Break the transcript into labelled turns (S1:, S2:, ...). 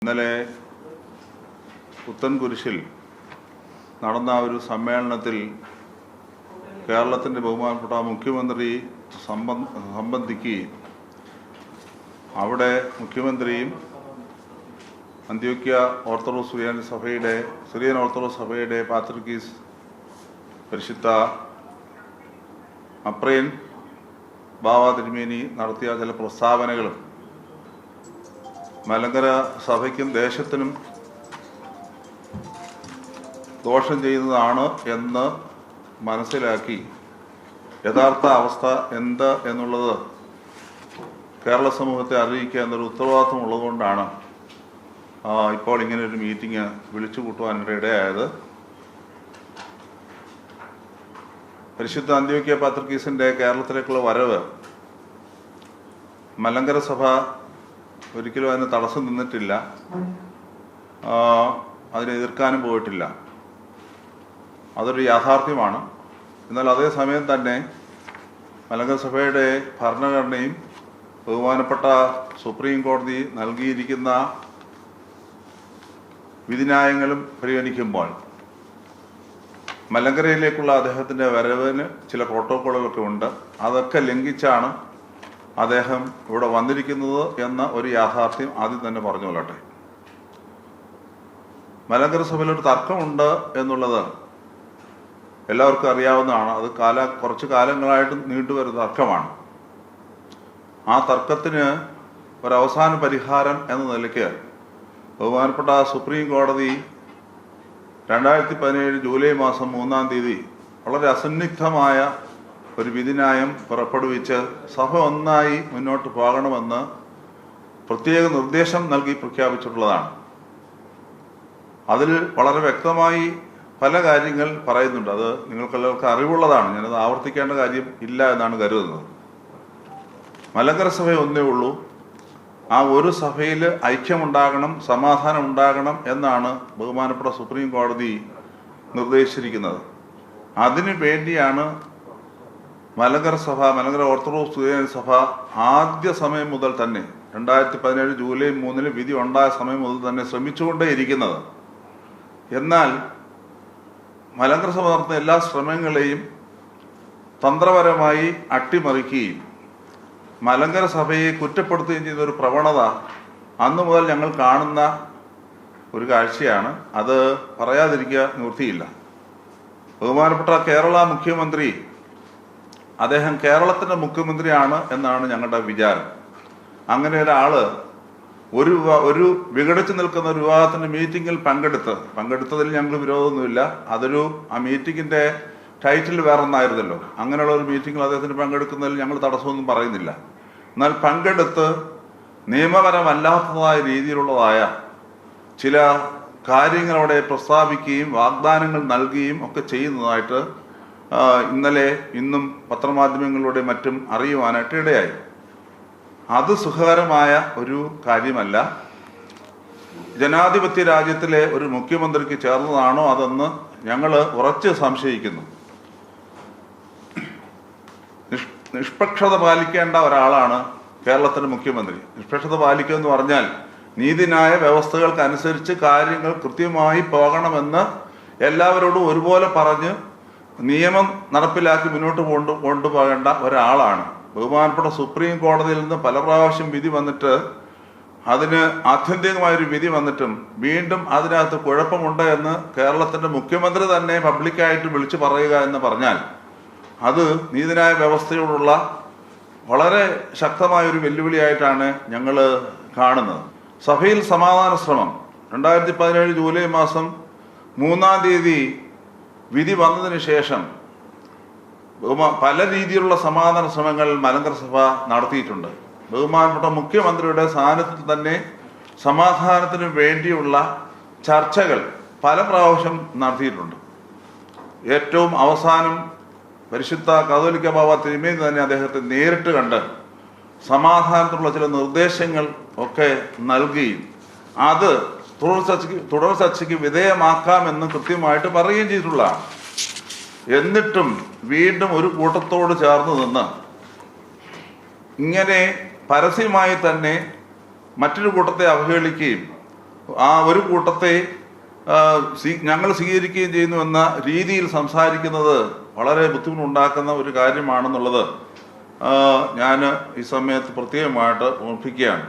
S1: ഇന്നലെ പുത്തൻകുരിശിൽ നടന്ന ഒരു സമ്മേളനത്തിൽ കേരളത്തിൻ്റെ ബഹുമാനപ്പെട്ട മുഖ്യമന്ത്രി സംബന്ധിക്കുകയും അവിടെ മുഖ്യമന്ത്രിയും അന്ത്യോക്യ ഓർത്തഡോക്സ് സിറിയൻ ഓർത്തഡോക്സ് സഭയുടെ പാത്രിക്കീസ് പരിശുദ്ധ അപ്രയൻ ബാവ തിരുമേനി നടത്തിയ ചില പ്രസ്താവനകളും മലങ്കര സഭയ്ക്കും ദേശത്തിനും ദോഷം ചെയ്യുന്നതാണ് എന്ന് മനസ്സിലാക്കി യഥാർത്ഥ അവസ്ഥ എന്ത് എന്നുള്ളത് കേരള സമൂഹത്തെ അറിയിക്കുക എന്നൊരു ഉത്തരവാദിത്വം ഉള്ളതുകൊണ്ടാണ് ഇപ്പോൾ ഇങ്ങനൊരു മീറ്റിംഗ് വിളിച്ചു കൂട്ടുവാനിടയായത്. പരിശുദ്ധ അന്ത്യോക്യ പാത്രിക്കീസിൻ്റെ കേരളത്തിലേക്കുള്ള വരവ് മലങ്കര സഭ ഒരിക്കലും അതിന് തടസ്സം നിന്നിട്ടില്ല, അതിനെ എതിർക്കാനും പോയിട്ടില്ല. അതൊരു യാഥാർത്ഥ്യമാണ്. എന്നാൽ അതേസമയം തന്നെ മലങ്കര സഭയുടെ ഭരണഘടനയും ബഹുമാനപ്പെട്ട സുപ്രീം കോടതി നൽകിയിരിക്കുന്ന വിധിന്യായങ്ങളും പരിഗണിക്കുമ്പോൾ മലങ്കരയിലേക്കുള്ള അദ്ദേഹത്തിൻ്റെ വരവിന് ചില പ്രോട്ടോക്കോളുകളൊക്കെ ഉണ്ട്. അതൊക്കെ ലംഘിച്ചാണ് അദ്ദേഹം ഇവിടെ വന്നിരിക്കുന്നത് എന്ന ഒരു യാഥാർത്ഥ്യം ആദ്യം തന്നെ പറഞ്ഞു കൊള്ളട്ടെ. മലങ്കര സഭയിലൊരു തർക്കമുണ്ട് എന്നുള്ളത് എല്ലാവർക്കും അറിയാവുന്നതാണ്. അത് കുറച്ച് കാലങ്ങളായിട്ട് നീണ്ടുവരുന്ന തർക്കമാണ്. ആ തർക്കത്തിന് ഒരവസാന പരിഹാരം എന്ന നിലയ്ക്ക് ബഹുമാനപ്പെട്ട സുപ്രീം കോടതി 2017 ജൂലൈ മാസം 3-ാം തീയതി വളരെ അസന്നിഗ്ധമായ ഒരു വിധിന്യായം പുറപ്പെടുവിച്ച് സഭ ഒന്നായി മുന്നോട്ട് പോകണമെന്ന് പ്രത്യേക നിർദ്ദേശം നൽകി പ്രഖ്യാപിച്ചിട്ടുള്ളതാണ്. അതിൽ വളരെ വ്യക്തമായി പല കാര്യങ്ങൾ പറയുന്നുണ്ട്. അത് നിങ്ങൾക്കെല്ലാവർക്കും അറിവുള്ളതാണ്. ഞാനത് ആവർത്തിക്കേണ്ട കാര്യം ഇല്ല എന്നാണ് കരുതുന്നത്. മലങ്കര സഭ ഒന്നേ ഉള്ളൂ. ആ ഒരു സഭയിൽ ഐക്യമുണ്ടാകണം, സമാധാനം ഉണ്ടാകണം എന്നാണ് ബഹുമാനപ്പെട്ട സുപ്രീം കോടതി നിർദ്ദേശിച്ചിരിക്കുന്നത്. അതിനു വേണ്ടിയാണ് മലങ്കര ഓർത്തഡോക്സ് സഭ ആദ്യ സമയം മുതൽ തന്നെ 2017 ജൂലൈ 3 വിധി ഉണ്ടായ സമയം മുതൽ തന്നെ ശ്രമിച്ചുകൊണ്ടേയിരിക്കുന്നത്. എന്നാൽ മലങ്കര സഭ നടത്തുന്ന എല്ലാ ശ്രമങ്ങളെയും തന്ത്രപരമായി അട്ടിമറിക്കുകയും മലങ്കര സഭയെ കുറ്റപ്പെടുത്തുകയും ചെയ്യുന്ന ഒരു പ്രവണത അന്നു മുതൽ ഞങ്ങൾ കാണുന്ന ഒരു കാഴ്ചയാണ്. അത് പറയാതിരിക്കുക നിവൃത്തിയില്ല. ബഹുമാനപ്പെട്ട കേരള മുഖ്യമന്ത്രി, അദ്ദേഹം കേരളത്തിൻ്റെ മുഖ്യമന്ത്രിയാണ് എന്നാണ് ഞങ്ങളുടെ വിചാരം. അങ്ങനെ ഒരാള് ഒരു വിഘടിച്ചു നിൽക്കുന്ന ഒരു വിവാഹത്തിൻ്റെ മീറ്റിങ്ങിൽ പങ്കെടുത്തതിൽ ഞങ്ങൾ വിരോധമൊന്നുമില്ല. ആ മീറ്റിങ്ങിൻ്റെ ടൈറ്റിൽ വേറെ ഒന്നായിരുന്നല്ലോ. അങ്ങനെയുള്ള ഒരു മീറ്റിങ്ങിൽ അദ്ദേഹത്തിന് പങ്കെടുക്കുന്നതിൽ ഞങ്ങൾ തടസ്സമൊന്നും പറയുന്നില്ല. എന്നാൽ പങ്കെടുത്ത് നിയമപരമല്ലാത്തതായ രീതിയിലുള്ളതായ ചില കാര്യങ്ങളവിടെ പ്രസ്താവിക്കുകയും വാഗ്ദാനങ്ങൾ നൽകുകയും ഒക്കെ ചെയ്യുന്നതായിട്ട് ഇന്നലെ ഇന്നും പത്രമാധ്യമങ്ങളിലൂടെ മറ്റും അറിയുവാനായിട്ട് ഇടയായി. അത് സുഖകരമായ ഒരു കാര്യമല്ല. ജനാധിപത്യ രാജ്യത്തിലെ ഒരു മുഖ്യമന്ത്രിക്ക് ചേർന്നതാണോ അതെന്ന് ഞങ്ങൾ ഉറച്ച് സംശയിക്കുന്നു. നിഷ്പക്ഷത പാലിക്കേണ്ട ഒരാളാണ് കേരളത്തിൻ്റെ മുഖ്യമന്ത്രി. നിഷ്പക്ഷത പാലിക്കുക എന്ന് പറഞ്ഞാൽ നീതിന്യായ വ്യവസ്ഥകൾക്കനുസരിച്ച് കാര്യങ്ങൾ കൃത്യമായി പോകണമെന്ന് എല്ലാവരോടും ഒരുപോലെ പറഞ്ഞ് നിയമം നടപ്പിലാക്കി മുന്നോട്ട് കൊണ്ടുപോകേണ്ട ഒരാളാണ്. ബഹുമാനപ്പെട്ട സുപ്രീം കോടതിയിൽ നിന്ന് പല പ്രാവശ്യം വിധി വന്നിട്ട് അതിന് ആത്യന്തികമായൊരു വിധി വന്നിട്ടും വീണ്ടും അതിനകത്ത് കുഴപ്പമുണ്ട് എന്ന് കേരളത്തിൻ്റെ മുഖ്യമന്ത്രി തന്നെ പബ്ലിക്കായിട്ട് വിളിച്ചു പറയുക എന്ന് പറഞ്ഞാൽ അത് നീതിന്യായ വ്യവസ്ഥയോടുള്ള വളരെ ശക്തമായൊരു വെല്ലുവിളിയായിട്ടാണ് ഞങ്ങൾ കാണുന്നത്. സഭയിൽ സമാധാന ശ്രമം 2017 ജൂലൈ മാസം 3-ാം തീയതി വിധി വന്നതിന് ശേഷം പല രീതിയിലുള്ള സമാധാന ശ്രമങ്ങൾ മലങ്കര സഭ നടത്തിയിട്ടുണ്ട്. ബഹുമാനപ്പെട്ട മുഖ്യമന്ത്രിയുടെ സാന്നിധ്യത്തിൽ തന്നെ സമാധാനത്തിന് വേണ്ടിയുള്ള ചർച്ചകൾ പല പ്രാവശ്യം നടത്തിയിട്ടുണ്ട്. ഏറ്റവും അവസാനം പരിശുദ്ധ കത്തോലിക്ക ബാവ തിരുമേനി തന്നെ അദ്ദേഹത്തെ നേരിട്ട് കണ്ട് സമാധാനത്തിനുള്ള ചില നിർദ്ദേശങ്ങൾ ഒക്കെ നൽകുകയും അത് തുടർ ചർച്ചയ്ക്ക് വിധേയമാക്കാമെന്ന് കൃത്യമായിട്ട് പറയുകയും ചെയ്തിട്ടുള്ളതാണ്. എന്നിട്ടും വീണ്ടും ഒരു കൂട്ടത്തോട് ചേർന്ന് നിന്ന് ഇങ്ങനെ പരസ്യമായി തന്നെ മറ്റൊരു കൂട്ടത്തെ അവഹേളിക്കുകയും ആ ഒരു കൂട്ടത്തെ ഞങ്ങൾ സ്വീകരിക്കുകയും ചെയ്യുന്നു എന്ന രീതിയിൽ സംസാരിക്കുന്നത് വളരെ ബുദ്ധിമുട്ടുണ്ടാക്കുന്ന ഒരു കാര്യമാണെന്നുള്ളത് ഞാൻ ഈ സമയത്ത് പ്രത്യേകമായിട്ട് ഓർമ്മിപ്പിക്കുകയാണ്.